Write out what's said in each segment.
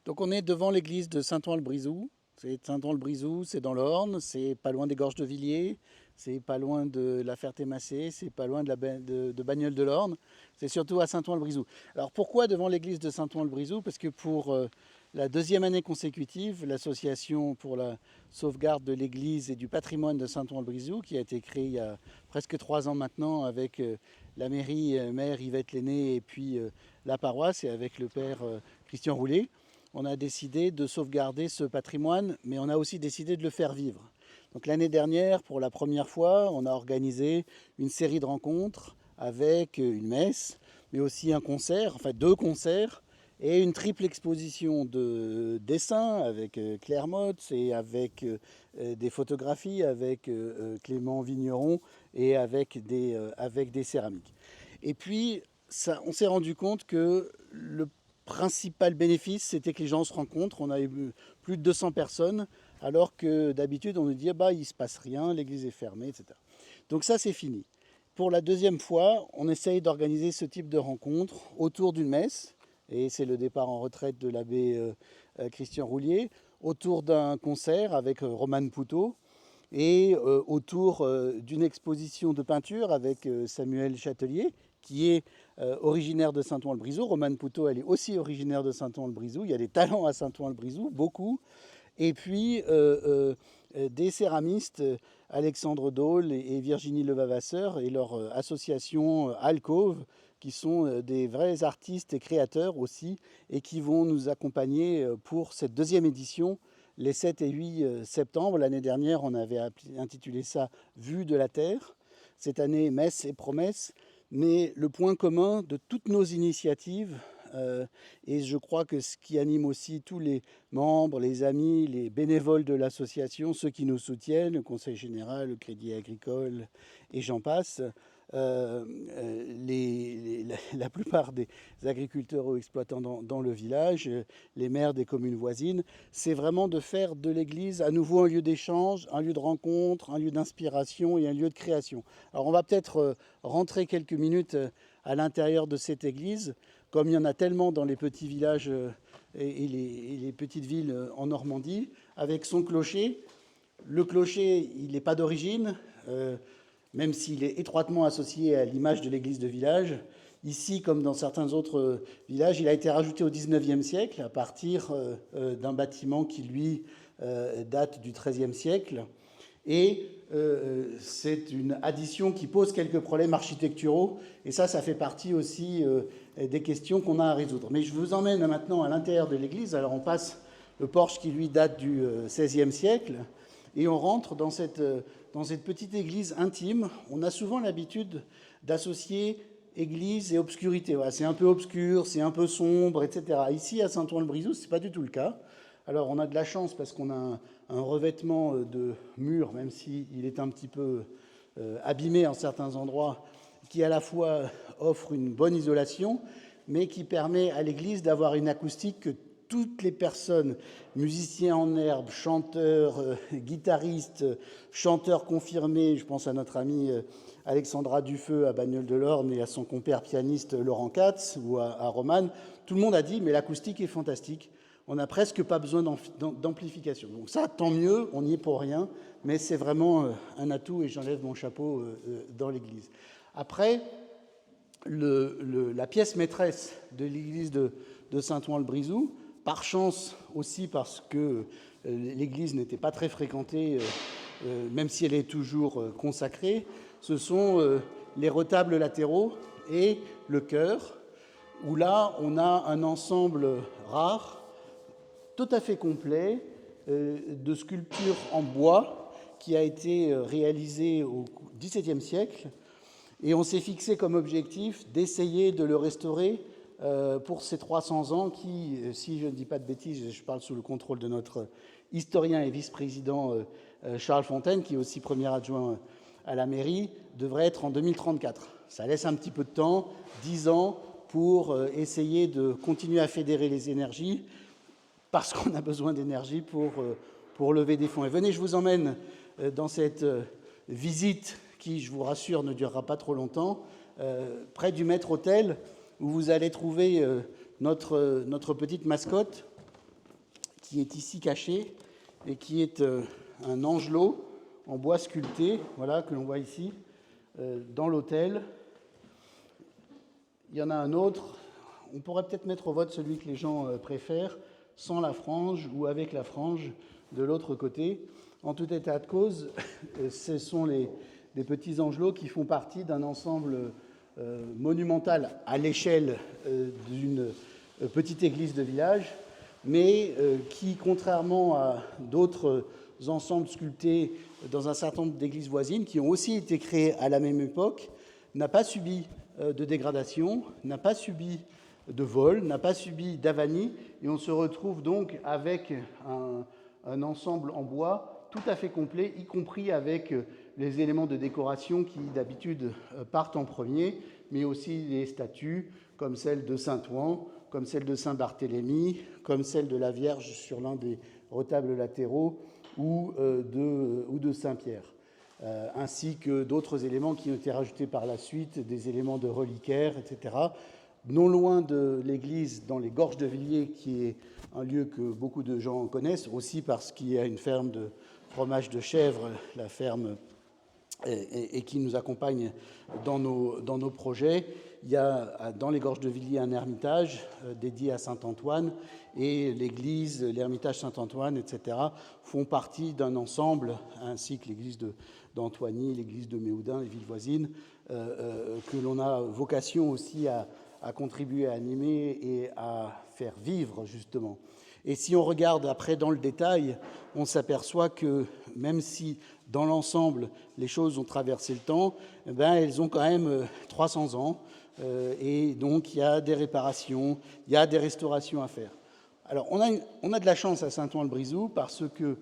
Donc on est devant l'église de Saint-Ouen-le-Brizou. C'est Saint-Ouen-le-Brizou, c'est dans l'Orne, c'est pas loin des Gorges de Villiers, c'est pas loin de la Ferté-Massé, c'est pas loin de Bagnoles-de-l'Orne, c'est surtout à Saint-Ouen-le-Brizou. Alors pourquoi devant l'église de Saint-Ouen-le-Brizou? Parce que pour la deuxième année consécutive, l'association pour la sauvegarde de l'église et du patrimoine de Saint-Ouen-le-Brizou, qui a été créée il y a presque 3 ans maintenant avec la mairie, maire Yvette Lenné et puis la paroisse et avec le père Christian Roulet, on a décidé de sauvegarder ce patrimoine, mais on a aussi décidé de le faire vivre. Donc l'année dernière, pour la première fois, on a organisé une série de rencontres avec une messe, mais aussi un concert, enfin 2 concerts, et une triple exposition de dessins avec Claire Motz et avec des photographies avec Clément Vigneron et avec des céramiques. Et puis, ça, on s'est rendu compte que le principal bénéfice, c'était que les gens se rencontrent. On a eu plus de 200 personnes, alors que d'habitude, on nous dit, ah bah, il ne se passe rien, l'église est fermée, etc. Donc ça, c'est fini. Pour la deuxième fois, on essaye d'organiser ce type de rencontre autour d'une messe, et c'est le départ en retraite de l'abbé Christian Roulier, autour d'un concert avec Romane Poutot, et autour d'une exposition de peinture avec Samuel Châtelier, qui est originaire de Saint-Ouen-le-Brizou. Romane Poutot, elle est aussi originaire de Saint-Ouen-le-Brizou. Il y a des talents à Saint-Ouen-le-Brizou, beaucoup. Et puis des céramistes, Alexandre Dole et Virginie Levavasseur et leur association Alcove, qui sont des vrais artistes et créateurs aussi, et qui vont nous accompagner pour cette deuxième édition les 7 et 8 septembre. L'année dernière, on avait intitulé ça Vue de la Terre. Cette année, Messe et promesses. Mais le point commun de toutes nos initiatives, et je crois que ce qui anime aussi tous les membres, les amis, les bénévoles de l'association, ceux qui nous soutiennent, le Conseil général, le Crédit agricole et j'en passe, la plupart des agriculteurs ou exploitants dans le village, les maires des communes voisines, c'est vraiment de faire de l'église à nouveau un lieu d'échange, un lieu de rencontre, un lieu d'inspiration et un lieu de création. Alors on va peut-être rentrer quelques minutes à l'intérieur de cette église, comme il y en a tellement dans les petits villages et les petites villes en Normandie, avec son clocher. Le clocher, il n'est pas d'origine, même s'il est étroitement associé à l'image de l'église de village. Ici, comme dans certains autres villages, il a été rajouté au XIXe siècle à partir d'un bâtiment qui, lui, date du XIIIe siècle. Et c'est une addition qui pose quelques problèmes architecturaux. Et ça fait partie aussi des questions qu'on a à résoudre. Mais je vous emmène maintenant à l'intérieur de l'église. Alors on passe le porche qui, lui, date du XVIe siècle. Et on rentre dans cette petite église intime. On a souvent l'habitude d'associer église et obscurité. Voilà, c'est un peu obscur, c'est un peu sombre, etc. Ici, à Saint-Ouen-le-Brizou, ce n'est pas du tout le cas. Alors, on a de la chance parce qu'on a un revêtement de mur, même s'il est un petit peu abîmé en certains endroits, qui à la fois offre une bonne isolation, mais qui permet à l'église d'avoir une acoustique que toutes les personnes, musiciens en herbe, chanteurs, guitaristes, chanteurs confirmés, je pense à notre amie Alexandra Dufeu à Bagnoles-de-l'Orne et à son compère pianiste Laurent Katz ou à Romane, tout le monde a dit mais l'acoustique est fantastique, on n'a presque pas besoin d'amplification. Donc ça, tant mieux, on n'y est pour rien, mais c'est vraiment un atout et j'enlève mon chapeau dans l'église. Après, la pièce maîtresse de l'église de Saint-Ouen-le-Brizou, par chance aussi parce que l'église n'était pas très fréquentée, même si elle est toujours consacrée, ce sont les retables latéraux et le chœur, où là on a un ensemble rare, tout à fait complet, de sculptures en bois qui a été réalisé au XVIIe siècle. Et on s'est fixé comme objectif d'essayer de le restaurer pour ces 300 ans qui, si je ne dis pas de bêtises, je parle sous le contrôle de notre historien et vice-président Charles Fontaine, qui est aussi premier adjoint à la mairie, devrait être en 2034. Ça laisse un petit peu de temps, 10 ans, pour essayer de continuer à fédérer les énergies, parce qu'on a besoin d'énergie pour lever des fonds. Et venez, je vous emmène dans cette visite qui, je vous rassure, ne durera pas trop longtemps, près du maître-autel, où vous allez trouver notre petite mascotte, qui est ici caché et qui est un angelot en bois sculpté, voilà, que l'on voit ici, dans l'autel. Il y en a un autre. On pourrait peut-être mettre au vote celui que les gens préfèrent, sans la frange ou avec la frange de l'autre côté. En tout état de cause, ce sont des petits angelots qui font partie d'un ensemble monumental à l'échelle d'une petite église de village, mais qui, contrairement à d'autres ensembles sculptés dans un certain nombre d'églises voisines, qui ont aussi été créées à la même époque, n'a pas subi de dégradation, n'a pas subi de vol, n'a pas subi d'avanie, et on se retrouve donc avec un ensemble en bois tout à fait complet, y compris avec les éléments de décoration qui d'habitude partent en premier, mais aussi les statues comme celle de Saint-Ouen, comme celle de Saint-Barthélemy, comme celle de la Vierge sur l'un des retables latéraux ou de Saint-Pierre, ainsi que d'autres éléments qui ont été rajoutés par la suite, des éléments de reliquaires, etc. Non loin de l'église, dans les Gorges de Villiers, qui est un lieu que beaucoup de gens connaissent, aussi parce qu'il y a une ferme de fromage de chèvre, la ferme, et qui nous accompagne dans nos projets. Il y a dans les Gorges de Villiers un ermitage dédié à Saint-Antoine, et l'église, l'ermitage Saint-Antoine, etc., font partie d'un ensemble, ainsi que l'église d'Antoigny, l'église de Méhoudin, les villes voisines, que l'on a vocation aussi à contribuer à animer et à faire vivre, justement. Et si on regarde après dans le détail, on s'aperçoit que même si dans l'ensemble les choses ont traversé le temps, eh bien, elles ont quand même 300 ans, et donc il y a des réparations, il y a des restaurations à faire. Alors on a de la chance à Saint-Ouen-le-Brizou parce que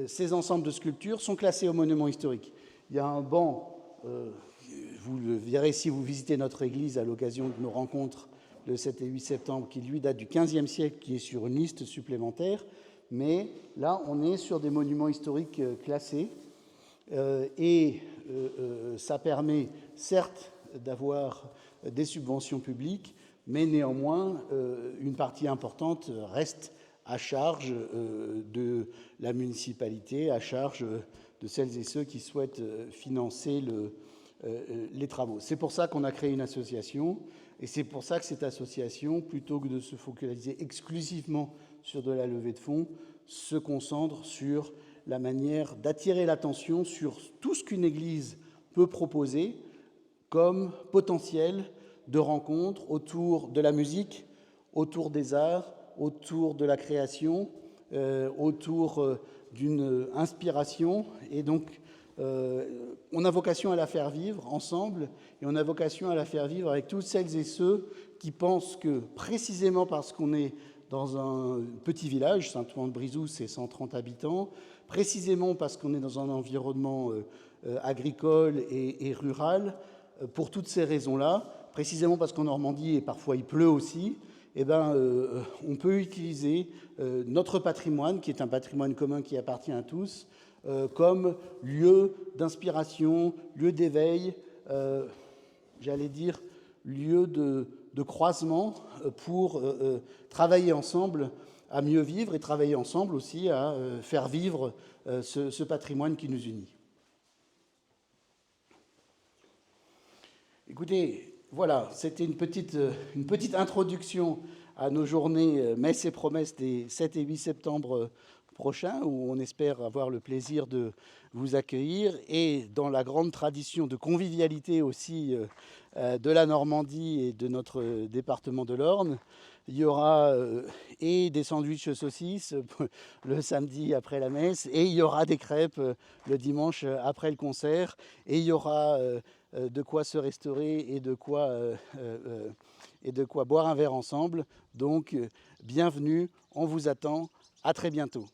ces ensembles de sculptures sont classés au monument historique. Il y a un banc, vous le verrez si vous visitez notre église à l'occasion de nos rencontres le 7 et 8 septembre, qui lui date du XVe siècle, qui est sur une liste supplémentaire. Mais là, on est sur des monuments historiques classés. Ça permet, certes, d'avoir des subventions publiques, mais néanmoins, une partie importante reste à charge de la municipalité, à charge de celles et ceux qui souhaitent financer les travaux. C'est pour ça qu'on a créé une association, et c'est pour ça que cette association, plutôt que de se focaliser exclusivement sur de la levée de fonds, se concentre sur la manière d'attirer l'attention sur tout ce qu'une église peut proposer comme potentiel de rencontre autour de la musique, autour des arts, autour de la création, autour d'une inspiration. Et donc, on a vocation à la faire vivre ensemble, et on a vocation à la faire vivre avec tous celles et ceux qui pensent que, précisément parce qu'on est dans un petit village, Saint-Ouen-le-Brizou, c'est 130 habitants, précisément parce qu'on est dans un environnement agricole et rural, pour toutes ces raisons-là, précisément parce qu'en Normandie, et parfois il pleut aussi, eh ben, on peut utiliser notre patrimoine, qui est un patrimoine commun qui appartient à tous, comme lieu d'inspiration, lieu d'éveil, j'allais dire lieu de croisement pour travailler ensemble à mieux vivre et travailler ensemble aussi à faire vivre ce patrimoine qui nous unit. Écoutez, voilà, c'était une petite introduction à nos journées Messes et Promesses des 7 et 8 septembre prochains, où on espère avoir le plaisir de vous accueillir, et dans la grande tradition de convivialité aussi de la Normandie et de notre département de l'Orne. Il y aura et des sandwichs saucisses le samedi après la messe, et il y aura des crêpes le dimanche après le concert, et il y aura de quoi se restaurer et de quoi boire un verre ensemble. Donc, bienvenue, on vous attend, à très bientôt.